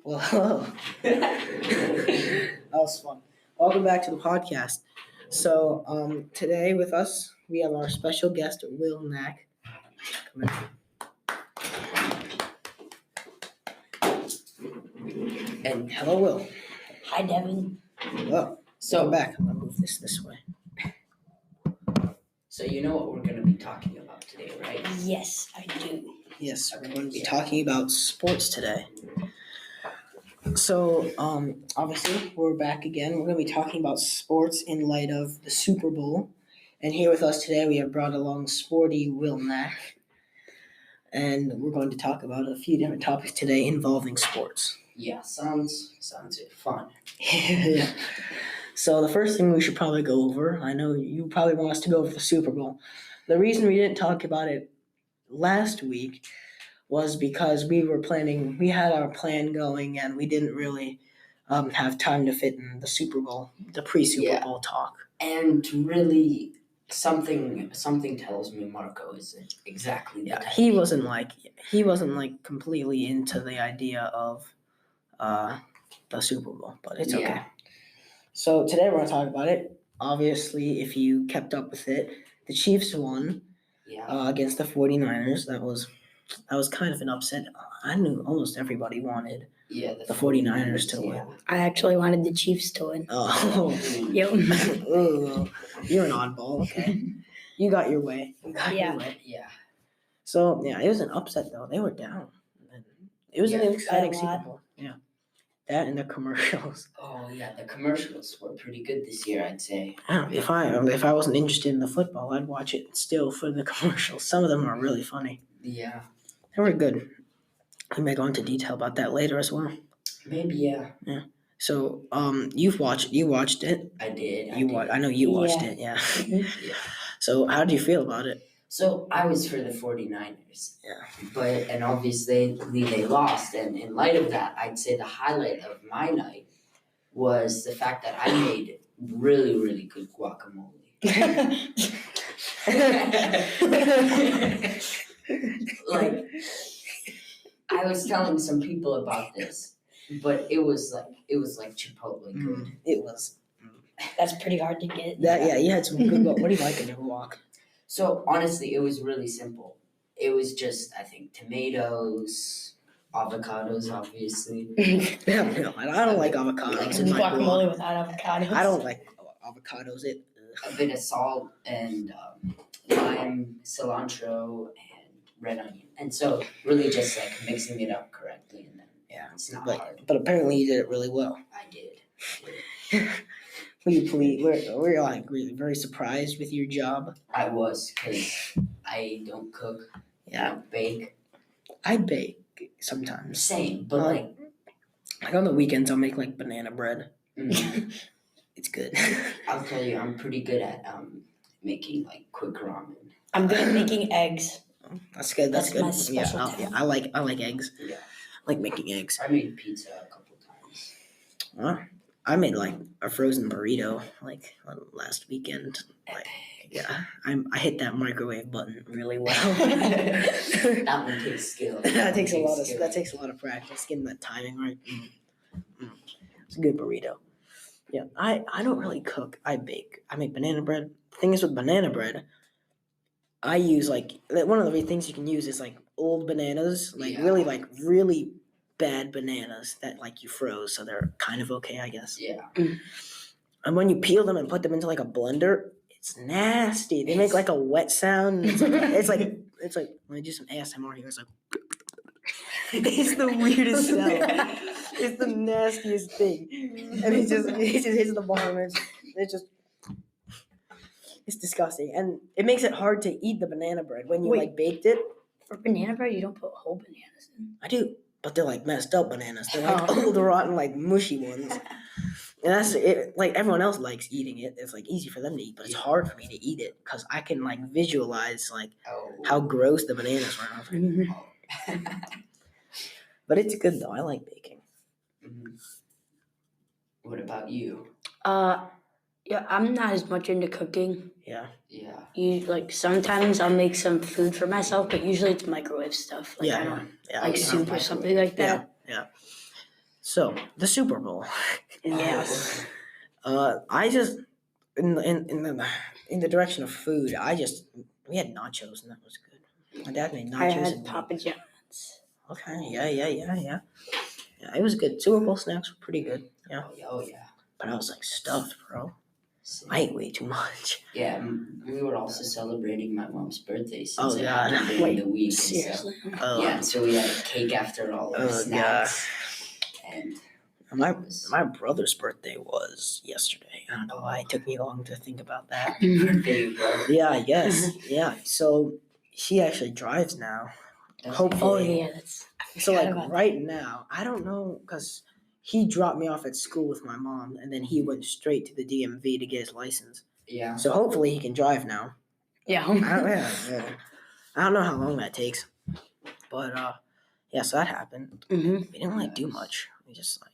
Well, hello. That was fun. Welcome back to the podcast. So, today with us, we have our special guest, Will Knack. Come in. And hello, Will. Hi, Devin. Hello. Welcome back. I'm going to move this way. So you know what we're going to be talking about today, right? Yes, I do. Yes, we're going to be talking about sports today. So, obviously, we're back again. We're going to be talking about sports in light of the Super Bowl. And here with us today, we have brought along sporty Will Knack. And we're going to talk about a few different topics today involving sports. Yeah, sounds fun. Yeah. So the first thing we should probably go over, I know you probably want us to go over the Super Bowl. The reason we didn't talk about it last week was because we had our plan going, and we didn't really have time to fit in the Super Bowl, the pre-Super Bowl talk. And really, something tells me Marco isn't exactly the type. He wasn't like completely into the idea of the Super Bowl, but it's okay. So today we're going to talk about it. Obviously, if you kept up with it, the Chiefs won against the 49ers. That was kind of an upset. I knew almost everybody wanted the 49ers to win. I actually wanted the Chiefs to win. Oh. Yep. Ooh, you're an oddball. Okay. You got your way. Yeah. So, it was an upset, though. They were down. It was an exciting Super Bowl. Yeah. That and the commercials. Oh, yeah. The commercials were pretty good this year, I'd say. If I wasn't interested in the football, I'd watch it still for the commercials. Some of them are really funny. Yeah. They were good. We may go into detail about that later as well. Maybe, yeah. Yeah. So, you watched it. I did. I know you watched it, yeah. Yeah. So, how did you feel about it? So, I was for the 49ers. Yeah. And obviously they lost. And in light of that, I'd say the highlight of my night was the fact that I made really, really good guacamole. Like, I was telling some people about this, but it was like Chipotle good. It was. That's pretty hard to get. You had some good. What do you like in your guac? So honestly, it was really simple. It was just, I think, tomatoes, avocados, obviously. I don't like avocados in my guacamole without avocados. I don't like avocados. A bit of salt and lime, cilantro, and red onion. And so really just like mixing it up correctly, and then it's not hard. But apparently you did it really well. I did. We're like really very surprised with your job. I was, because I don't cook. Yeah. I don't bake. I bake sometimes. Same, but like on the weekends I'll make like banana bread. Mm-hmm. It's good. I'll tell you, I'm pretty good at making like quick ramen. I'm good at making eggs. That's good. That's good. My specialty. I like eggs. Yeah. I like making eggs. I made pizza a couple times. I made like a frozen burrito like last weekend. Like, I hit that microwave button really well. That one takes skill. That takes a lot of practice, getting that timing right. It's a good burrito. Yeah, I don't really cook. I bake. I make banana bread. The thing is with banana bread, I use like one of the things you can use is like old bananas, really bad bananas that like you froze, so they're kind of okay, I guess. Yeah. And when you peel them and put them into like a blender, it's nasty. They make like a wet sound. It's like when I do some ASMR, he goes like, it's the weirdest sound. It's the nastiest thing, and he just hits the bottom. And it's disgusting, and it makes it hard to eat the banana bread when you like baked it. For banana bread, you don't put whole bananas in. I do, but they're like messed up bananas. They're like old, rotten, like mushy ones. And that's it. Like everyone else likes eating it. It's like easy for them to eat, but it's hard for me to eat it because I can like visualize like how gross the bananas were. But it's good though. I like baking. Mm-hmm. What about you? I'm not as much into cooking. Yeah. Sometimes I'll make some food for myself, but usually it's microwave stuff. Like soup or something like that. Yeah. So the Super Bowl. Yes. I just in the direction of food. We had nachos and that was good. My dad made nachos. I had and Papa John's. Okay, yeah. It was good. Super Bowl snacks were pretty good. Yeah. Oh yeah. But I was like stuffed, bro. Same. I ate way too much. Yeah, we were also celebrating my mom's birthday since Oh, it God. happened during the week. Seriously? And so, yeah, so we had a cake after all our snacks. And My brother's birthday was yesterday. I don't know why it took me long to think about that. happy birthday, bro. Yeah, I guess. Yeah. So he actually drives now. Hopefully. Oh yeah, that's. So like right now, I don't know because he dropped me off at school with my mom, and then he went straight to the DMV to get his license. Yeah. So hopefully he can drive now. Yeah. I don't know how long that takes, but yeah. So that happened. Mm-hmm. We didn't really do much. We just like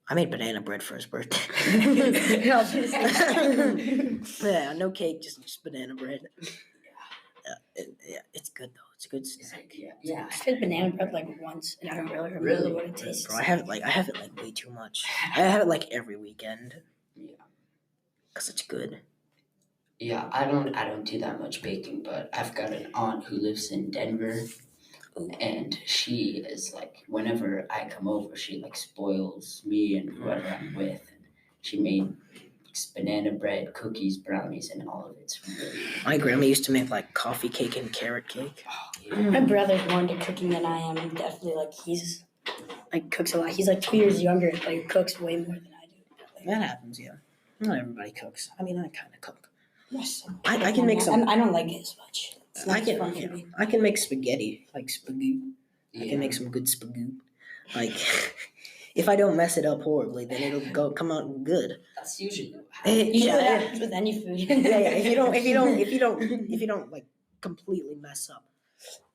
I made banana bread for his birthday. Yeah, no cake, just banana bread. Yeah, it's good though. It's a good snack. Yeah. I had banana bread like once, and I don't really remember what it tastes. Bro, I have it like way too much. I have it like every weekend. Yeah. Cause it's good. Yeah, I don't do that much baking, but I've got an aunt who lives in Denver, and she is like, whenever I come over, she like spoils me and whoever I'm with. And she made banana bread, cookies, brownies, and all of it's really. My grandma used to make like coffee cake and carrot cake. Oh, yeah. My brother's more into cooking than I am, and definitely like he's like cooks a lot. He's like 2 years younger, but he cooks way more than I do. That happens, yeah. Not everybody cooks. I mean, I kind of cook. Yes. I can make some. I don't like it as much. It's not I can fun for me. I can make spaghetti, like spagoot. I Yeah. can make some good spagoot. Like, if I don't mess it up horribly, then it'll come out good. That's usually Usually that happens with any food. Yeah. If you don't like completely mess up.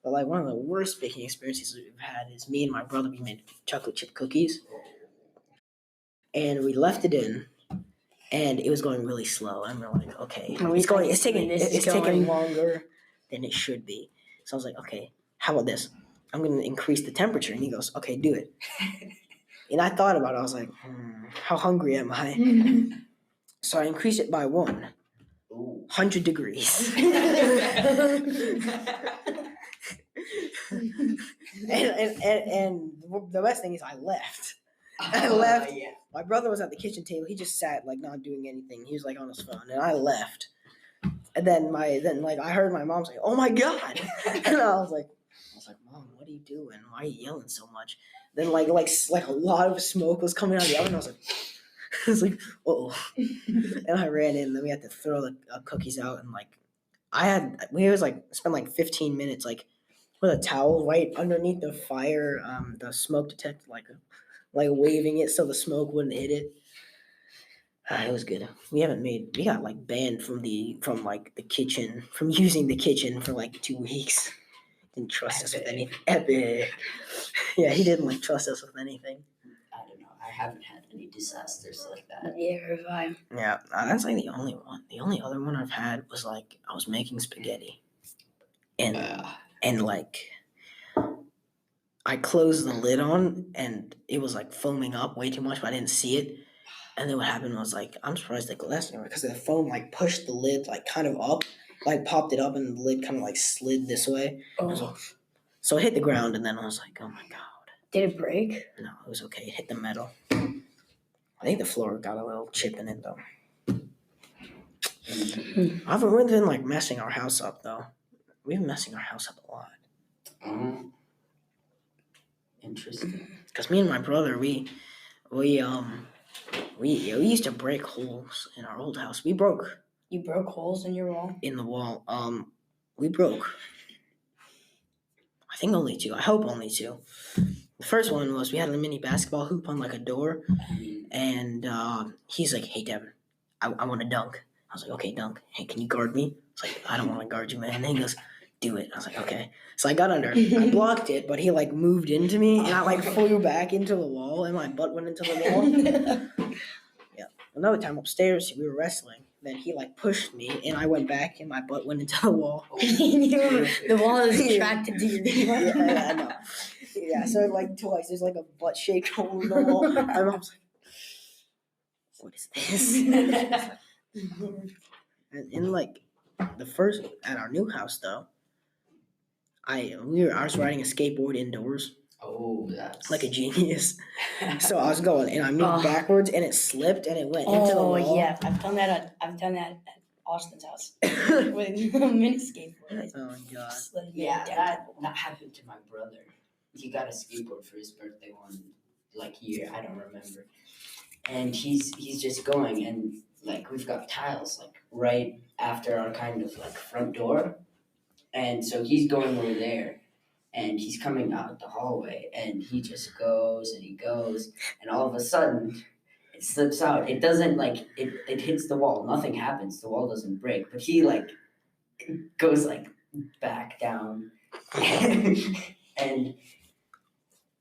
But like one of the worst baking experiences we've had is me and my brother. We made chocolate chip cookies, and we left it in, and it was going really slow. And we're like, okay, it's taking longer than it should be. So I was like, okay, how about this? I'm going to increase the temperature. And he goes, okay, do it. And I thought about it. I was like, how hungry am I? So I increased it by 100 degrees. and the best thing is I left. Yeah. My brother was at the kitchen table. He just sat like not doing anything. He was like on his phone, and I left. And then I heard my mom say, "Oh my God!" And I was like, "Mom, what are you doing? Why are you yelling so much?" Then like a lot of smoke was coming out of the oven. I was like, "Oh!" And I ran in. Then we had to throw the cookies out, and like spent like 15 minutes like with a towel right underneath the fire, the smoke detector, like waving it so the smoke wouldn't hit it. It was good. We got like banned from the kitchen, from using the kitchen for like 2 weeks. Didn't trust us with anything. Epic. Yeah, he didn't like trust us with anything. I don't know. I haven't had any disasters like that. Yeah, if I. Yeah, that's like the only one. The only other one I've had was like I was making spaghetti, and like I closed the lid on, and it was like foaming up way too much, but I didn't see it. And then what happened was like I'm surprised the glass anywhere because the foam like pushed the lid like kind of up, like popped it up, and the lid kind of like slid this way. Oh. So it hit the ground, and then I was like, oh my God. Did it break? No, it was okay. It hit the metal. I think the floor got a little chip in it though. I haven't really been like messing our house up though. We've been messing our house up a lot. Interesting. Because me and my brother, we used to break holes in our old house. You broke holes in your wall? In the wall. We broke. I think only 2. I hope only 2. The first one was we had a mini basketball hoop on like a door, and he's like, "Hey Devin, I want to dunk." I was like, "Okay, dunk. Hey, can you guard me?" I was like, "I don't want to guard you, man." And then he goes, "Do it." I was like, "Okay." So I got under. I blocked it, but he like moved into me, and I like flew back into the wall, and my butt went into the wall. Yeah. Another time upstairs, we were wrestling. Then he like pushed me, and I went back, and my butt went into the wall. The wall is attracted to you. Yeah, I know. Yeah, so like twice. There's like a butt-shaped hole in the wall. My mom's like, "What is this?" And in like the first at our new house though, I was riding a skateboard indoors Oh, that's like a genius. So I was going and I moved backwards and it slipped and it went into the wall. Oh yeah, I've done that at Austin's house with a mini skateboard. Oh my god. Yeah, that happened to my brother. He got a skateboard for his birthday one year, I don't remember. And he's just going and like we've got tiles like right after our kind of like front door. And so he's going over there and he's coming out the hallway and he just goes and he goes and all of a sudden it slips out. It doesn't like it hits the wall. Nothing happens. The wall doesn't break. But he like goes like back down and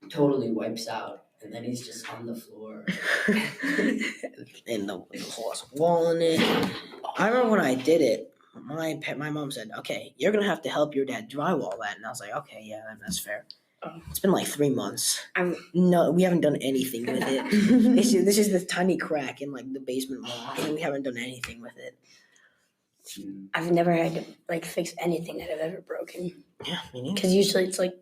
totally wipes out. And then he's just on the floor. And the whole wall in it. I remember when I did it, my mom said, "Okay, you're gonna have to help your dad drywall that." And I was like, "Okay, yeah, that's fair." It's been like 3 months. No, we haven't done anything with it. This is the tiny crack in like the basement wall, and we haven't done anything with it. I've never had to like fix anything that I've ever broken. Yeah, me neither. Because usually it's like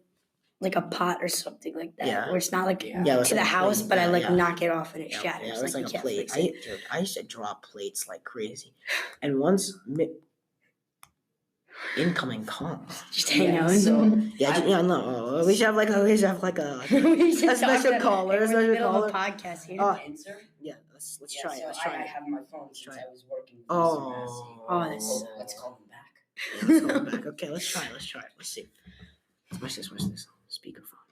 a pot or something like that, Yeah. where it's not like Yeah, it was to the like a house, plate. but I like Yeah. knock it off and it Yeah, shatters. yeah, it was like you a can't plate. fix it. I used to drop plates like crazy, and once incoming calls. Just hang Yeah, out. so- No. We should have like a we a should special talk caller. We're in the Special middle caller. of a podcast here. Answer? Yeah, let's Yeah, try it. so Let's try I it. have my phone since try I was working with Oh. Mr. Massey. Oh, that's So let's call him back. Yeah, let's go back. Okay, let's try it. Let's see. What's this? Speakerphone.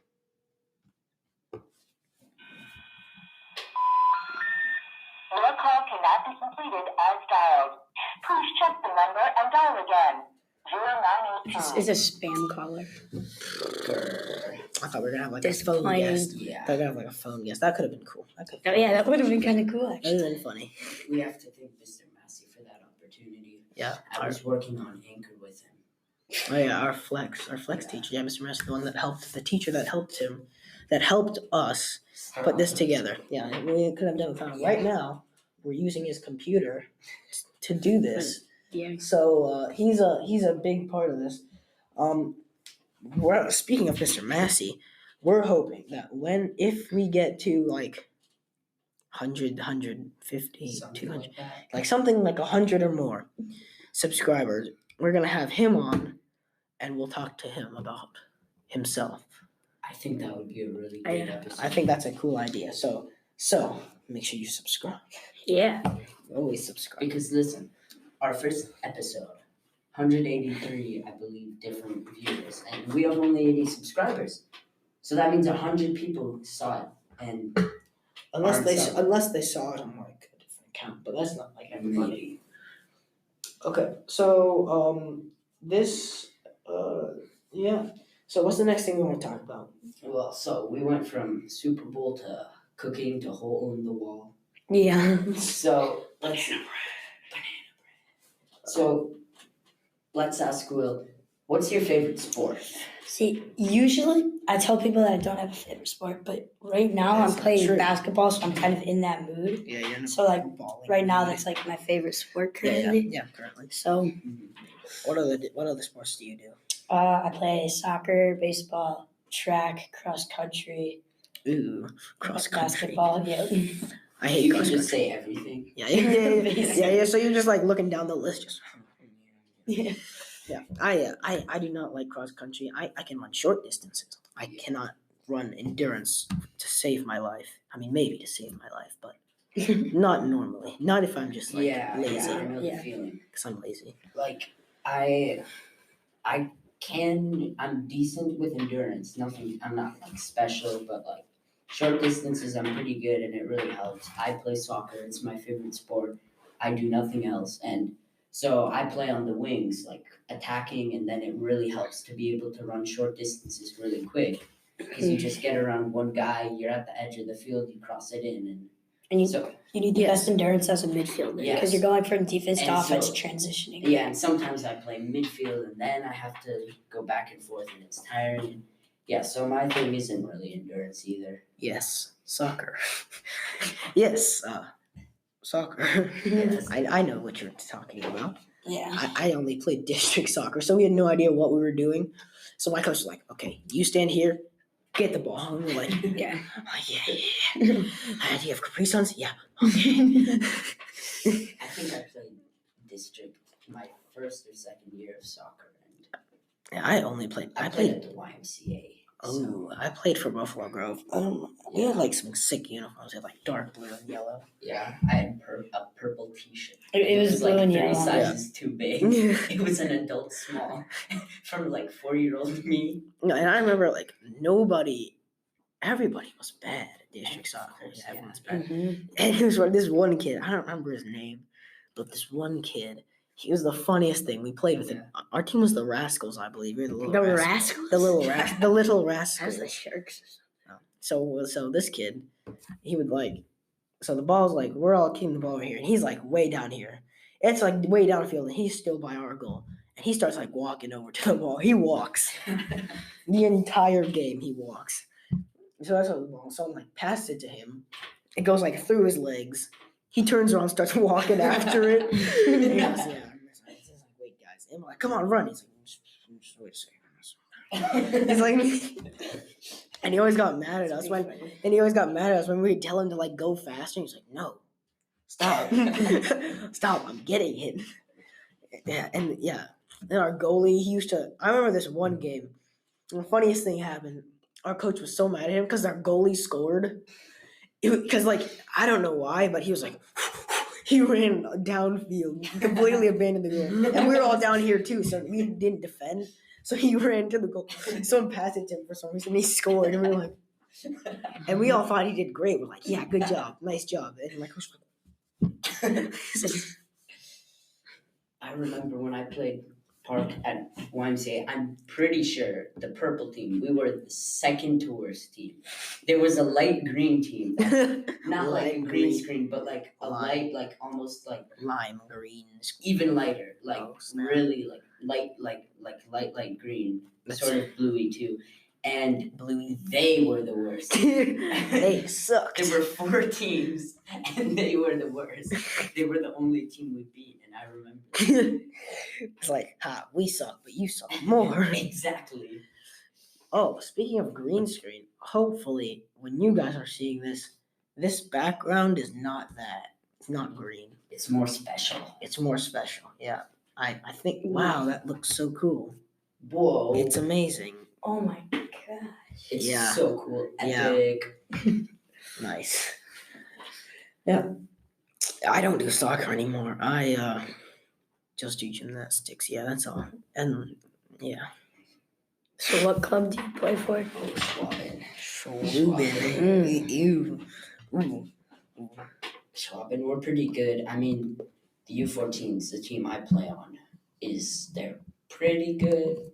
Your call cannot be completed as dialed. Please check the number and dial again. 0982. It's a spam caller. I thought we were gonna have like Just a phone plain. guest. I Yeah, thought we were gonna have like a phone guest. That could have been cool. Oh, yeah, that would have been kind of cool, That actually. would have been funny. we have to thank Mr. Massey for that opportunity. Yeah. I was working on Anchor with him. Oh yeah, our flex teacher. Yeah, Mr. Massey, the one that helped the teacher that helped him, that helped us put this together. Yeah, we could have done it without him. Right now, we're using his computer to do this. Yeah. So he's a big part of this. We're speaking of Mr. Massey, we're hoping that if we get to like 100, 150, Something 200, like that. like something like 100 or more subscribers, we're gonna have him on, and we'll talk to him about himself. I think that would be a really good episode. I think that's a cool idea. So make sure you subscribe. Yeah. Always subscribe. Because listen, our first episode, 183, I believe, different viewers, and we have only 80 subscribers. So that means 100 people saw it, and Unless Aren't they saw it on like a different account, but that's not like everybody. maybe. Okay, so this yeah. So what's the next thing we want to talk about? Well, so we went from Super Bowl to cooking to hole in the wall. Yeah. So let's ask Will, what's your favorite sport? See, usually I tell people that I don't have a favorite sport, but right now That's I'm playing true. basketball, so I'm kind of in that mood. Yeah, you're So like balling. right now, that's like my favorite sport yeah, currently. yeah, currently. So What other sports do you do? I play soccer, baseball, track, cross country, Ooh, cross country. basketball. Yeah. I hate You cross can country. just say everything. Yeah. So you're just like looking down the list, just. Yeah. Yeah, I do not like cross country. I can run short distances. I cannot run endurance to save my life. I mean, maybe to save my life, but not normally. Not if I'm just like lazy. I know Yeah. the feeling. Because I'm lazy. Like I'm decent with endurance. Nothing. I'm not like special, but like short distances, I'm pretty good, and it really helps. I play soccer. It's my favorite sport. I do nothing else, and so I play on the wings, like attacking, and then it really helps to be able to run short distances really quick because you just get around one guy. You're at the edge of the field. You cross it in, And you, so you need the Yes. best endurance as a midfielder because Yes. you're going from defense to And offense so- transitioning. yeah, and sometimes I play midfield and then I have to go back and forth and it's tiring. Yeah, so my thing isn't really endurance either. Yes, soccer. Yes, soccer. Yes. I know what you're talking about. Yeah. I only played district soccer, so we had no idea what we were doing. So my coach was like, "Okay, you stand here, get the ball." And we're like, Yeah. I'm like, yeah. Do you have Capri Suns? Yeah. I think I played district my first or second year of soccer, and I only played. I I played played. at the YMCA. Oh, I played for Buffalo Grove. We had like some sick uniforms. We had like dark blue and yellow. Yeah, I had a purple T-shirt. It was blue like and 3 yellow. sizes too big. Yeah. It was an adult small from like 4-year-old me. No, and I remember like everybody was bad at district soccer. course, Yeah, everyone's yeah. bad. And it was this one kid. I don't remember his name, but this one kid. He was the funniest thing. We played with him. Our team was the Rascals, I believe. We were the little The Rascals. Rascals? The little That Rascals. was the Sharks. So this kid, he would like, so the ball's like, we're all kicking the ball over here, and he's like way down here. It's like way downfield, and he's still by our goal. And he starts like walking over to the ball. He walks. The entire game, he walks. So that's what the ball. Someone like passed it to him. It goes like through his legs. He turns around, starts walking after it. He goes, yeah. He's like, wait, guys. And I'm like, come on, run. He's like, just wait a second. He's like, and he always got mad at us when we would tell him to like go faster. He's like, no, stop, stop. I'm getting it. Yeah, and yeah. Then our goalie, he used to. I remember this one game. The funniest thing happened. Our coach was so mad at him because our goalie scored. Because like I don't know why, but he was like, he ran downfield, completely abandoned the goal, and we were all down here too, so we didn't defend. So he ran to the goal. Someone passed it to him for some reason. He scored, and we were like, and we all thought he did great. We're like, yeah, good job, nice job. And my coach was like, I remember when I played park at YMCA, I'm pretty sure the purple team, we were the second to worst team. There was a light green team, not like a green screen, but like a light, like almost like lime green, even lighter, like snap. really like light green, sort of bluey too. And bluey. they were the worst. They sucked. There were 4 teams, and they were the worst. They were the only team we beat, and I remember. It's like, we suck, but you suck more. Exactly. Oh, speaking of green screen, hopefully when you guys are seeing this background is not that. It's not green. It's more special. It's more special. Yeah. I think, wow, that looks so cool. Whoa. It's amazing. Oh my gosh. It's Yeah. so cool. Epic. Nice. Yeah. I don't do soccer anymore. I just do gymnastics. Yeah, that's all. And yeah. So what club do you play for? Schwaben. Schwaben. Ew. Ooh. Schwaben, we're pretty good. I mean, the U14s, the team I play on, they're pretty good.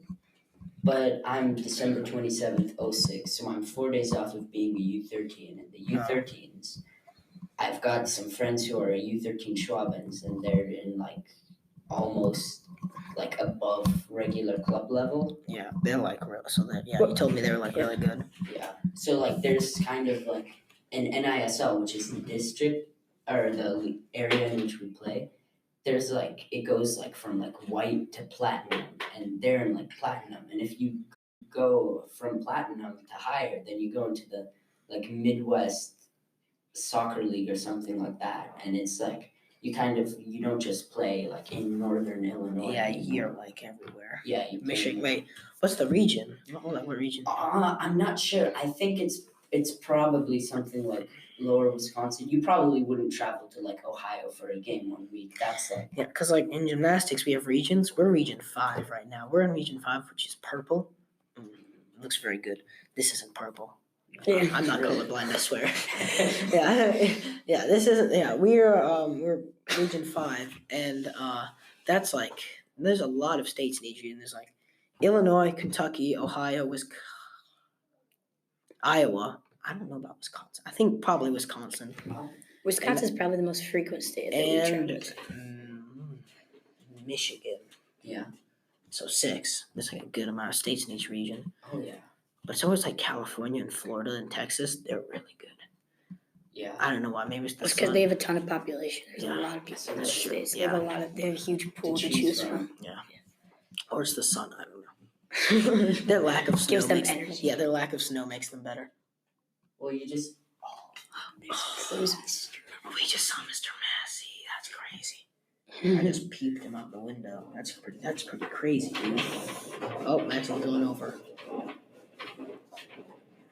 But I'm December 27th, 06, so I'm 4 days off of being a U13. And the U13s, I've got some friends who are a U13 Schwabens, and they're in like almost like above regular club level. Yeah, they're like so that you told me they were like really good. Yeah. So like there's kind of like an NISL, which is the district or the area in which we play. There's like it goes like from like white to platinum, and they're in like platinum. And if you go from platinum to higher, then you go into the like Midwest soccer league or something like that. And it's like you don't just play like in northern Illinois. Yeah, you're like everywhere. Yeah, you Michigan. Wait, what's the region? What region? I'm not sure. I think it's probably something like lower Wisconsin. You probably wouldn't travel to like Ohio for a game 1 week. That's like Yeah, because like in gymnastics we have regions. We're region 5 right now. We're in region 5, which is purple. Looks very good. This isn't purple. Yeah. I'm not colorblind, I swear. Yeah. This isn't. Yeah, we're region 5, and that's like there's a lot of states in each region. There's like Illinois, Kentucky, Ohio, Iowa. I don't know about Wisconsin. I think probably Wisconsin. Wisconsin's probably the most frequent state that we travel to. Michigan. Yeah. So 6. There's like a good amount of states in each region. Oh yeah. But it's always like California and Florida and Texas. They're really good. Yeah. I don't know why. Maybe it's the It's because sun. they have a ton of population. There's Yeah, a lot of people in that's those true. states. They have a huge pool to choose from. Or it's the sun. I don't know. Their lack of snow Gives them makes energy. Yeah, their lack of snow makes them better. Well, you just. Christmas. We just saw Mr. Massey. That's crazy. I just peeped him out the window. That's pretty crazy, dude. Oh, Maxie's going over. What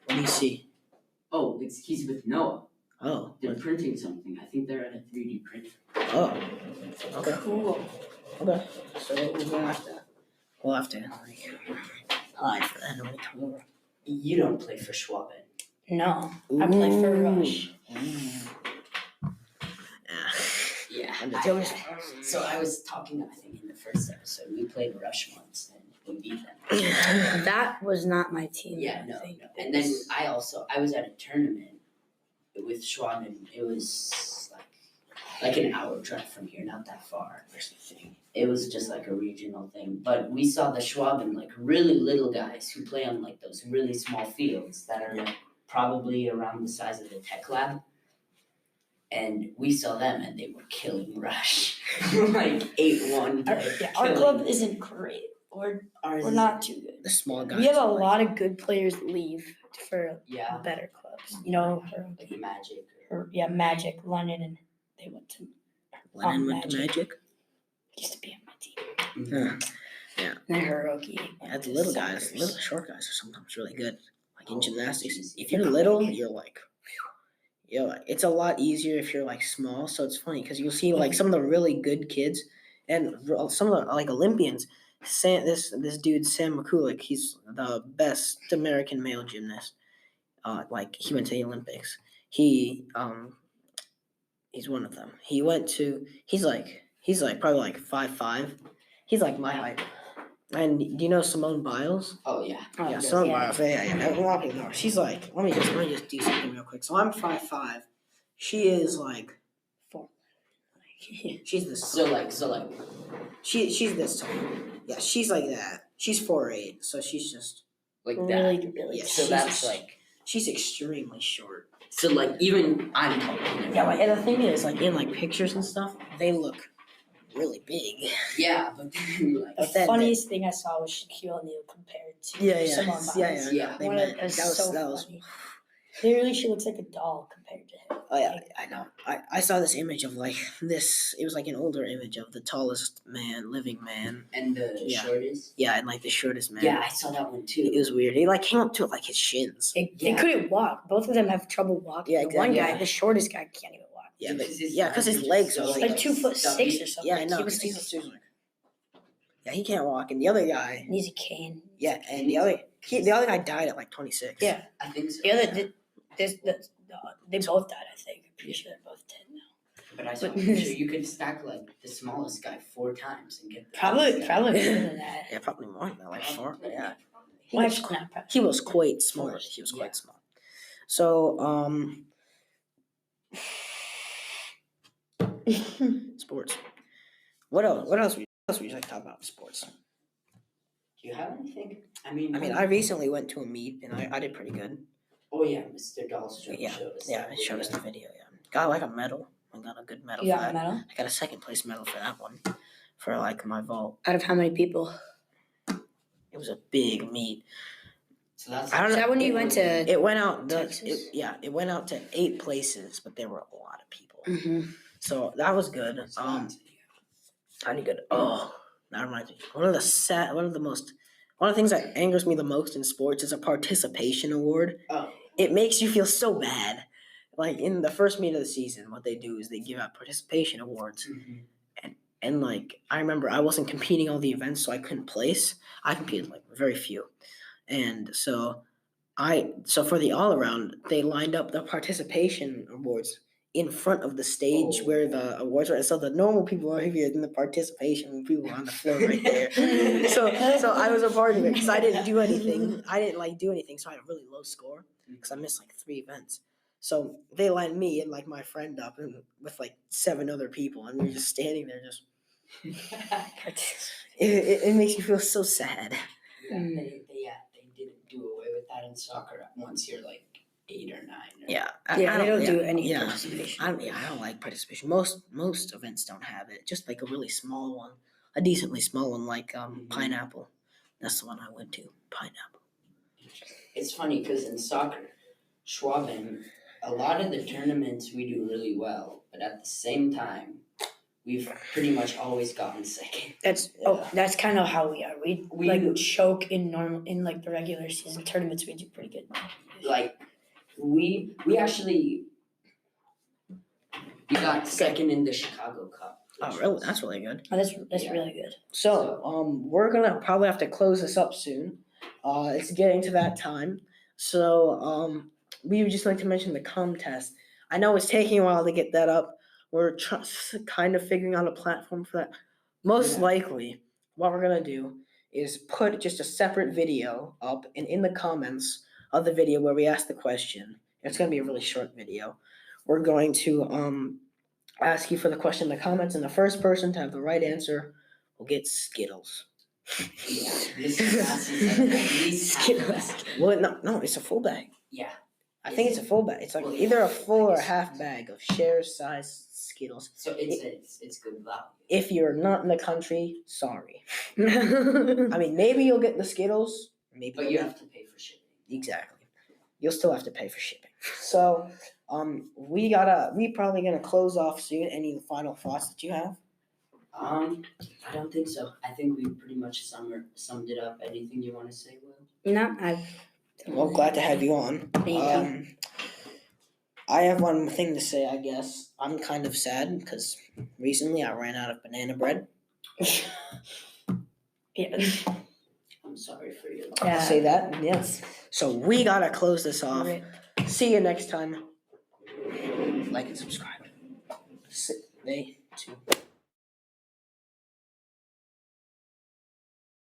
do you see? Oh, he's with Noah. Oh. They're printing something. I think they're at a 3D printer. Oh. Okay. Cool. Okay. So we'll have to hide for that when we come over. You don't play for Schwaben. No, I play for Rush. Yeah. Yeah. I was talking, I think, in the first episode. We played Rush once and we beat them. That was not my team. Yeah, I no. think. And then I was at a tournament with Schwaben. It was like an hour drive from here, not that far. Where's the thing? It was just like a regional thing. But we saw the Schwaben, like really little guys who play on like those really small fields that are like probably around the size of the tech lab. And we saw them and they were killing Rush. Like 8-1. Our club isn't great. We're not too good. The small guys. We have a lot of good players leave for Yeah. better clubs. You know, Magic. Magic, London, and they went to Lennon went to Magic. used to be on my team. Yeah. And then Hiroki. Yeah, the little guys, little short guys are sometimes really good. Like in gymnastics. geez. If you're little, you're like, it's a lot easier if you're like small. So it's funny because you'll see like some of the really good kids and some of the like Olympians. This dude Sam McCulloch, he's the best American male gymnast. Like he went to the Olympics. He's one of them. He's probably like 5'5". He's like my height. And do you know Simone Biles? Oh yeah. Yeah, Simone Biles. Yeah. She's like, let me just do something real quick. So I'm 5'5". She is like 4. she's this So tall. like She's this tall. Yeah, she's like that. She's 4'8", so she's just like Really, that. really. Yeah, So that's like she's extremely short. so like even I'm taller. Yeah, and the thing is, like in like pictures and stuff, they look really big. Yeah, but then like The funniest thing I saw was Shaquille O'Neal compared to Simone Biles. Yeah. They One met. of- it was That so was. funny. Literally, she looks like a doll compared to him. Oh yeah, I know. I saw this image of like this. It was like an older image of the tallest living man. and the Yeah. shortest. Yeah, and like the shortest man. Yeah, I saw that one too. It was weird. He like came up to like his shins. They Yeah. couldn't walk. Both of them have trouble walking. Yeah, The one exactly. guy, the shortest guy, can't even walk. Yeah, Because because his legs are so, like. Like 2'6" or something. Yeah, I know. He was Yeah, he can't walk, and the other guy. needs a cane. Yeah, and the other guy died at like 26. Yeah. I think so. The other, they both died. I think. I'm pretty sure they're both dead now. But I saw a picture. You could stack like the smallest guy 4 times and get the Probably biggest guy. more than that. Yeah, probably more than that, like 4. Yeah. Well, actually, not probably. He was quite small. He was quite small. So, sports. What else? What else would you like to talk about in sports? Do you have anything? I mean, I recently went to a meet and I did pretty good. Oh yeah, Mr. Dahlstrom Yeah, showed us. Yeah, that. it showed us the video. Yeah, got like a medal. I got a good medal You for got a that. medal? I got a second place medal for that one, for like my vault. Out of how many people? It was a big meet. So that's. I don't Is know. that when you went to It went out. Texas? It went out to 8 places, but there were a lot of people. Mm-hmm. So that was good. I did good. Oh, that reminds me. One of the things that angers me the most in sports is a participation award. Oh. It makes you feel so bad. Like in the first meet of the season, what they do is they give out participation awards. Mhm. And like I remember I wasn't competing all the events, so I couldn't place. I competed like very few. And so for the all around, they lined up the participation awards in front of the stage where the awards were. So the normal people were here, and the participation people were on the floor right there. So I was a part of it because I didn't do anything. I didn't do anything, so I had a really low score because I missed like 3 events. So they lined me and like my friend up and with like 7 other people, and we were just standing there. Just it makes you feel so sad. They didn't do away with that in soccer once you're like 8 or 9. Yeah, They don't do yeah, any yeah. participation. I don't like participation. Most events don't have it. Just like a really small one, a decently small one, like pineapple. That's the one I went to. Pineapple. It's funny because in soccer, Schwaben, a lot of the tournaments we do really well, but at the same time, we've pretty much always gotten second. That's kind of how we are. We like do. choke in like the regular season tournaments. We do pretty good. Like we actually we got second in the Chicago Cup. Oh, really? That's really good. Oh, that's Yeah. really good. So, we're gonna probably have to close this up soon. It's getting to that time. So, we would just like to mention the contest. I know it's taking a while to get that up. We're kind of figuring out a platform for that. Most likely, what we're gonna do is put just a separate video up, and in the comments of the video where we ask the question, it's gonna be a really short video. We're going to ask you for the question in the comments, and the first person to have the right answer will get Skittles. Yeah, this class is like at least half a bag. Well, no, it's a full bag. Yeah. I think it's a full bag. It's like Well, either a full or a I guess half bag of share size Skittles. So it's good value. If you're not in the country, sorry. I mean, maybe you'll get the Skittles. Maybe But you'll you get- have to pay for shipping. Exactly. You'll still have to pay for shipping. So, we probably gonna close off soon. Any final thoughts that you have? I don't think so. I think we pretty much summed it up. Anything you want to say, Will? No, Well, glad to have you on. Thank I have one thing to say, I guess. I'm kind of sad because recently I ran out of banana bread. Yeah. I'm sorry for you. I'll say that, yes. So we gotta close this off. Rip. See you next time. Like and subscribe. They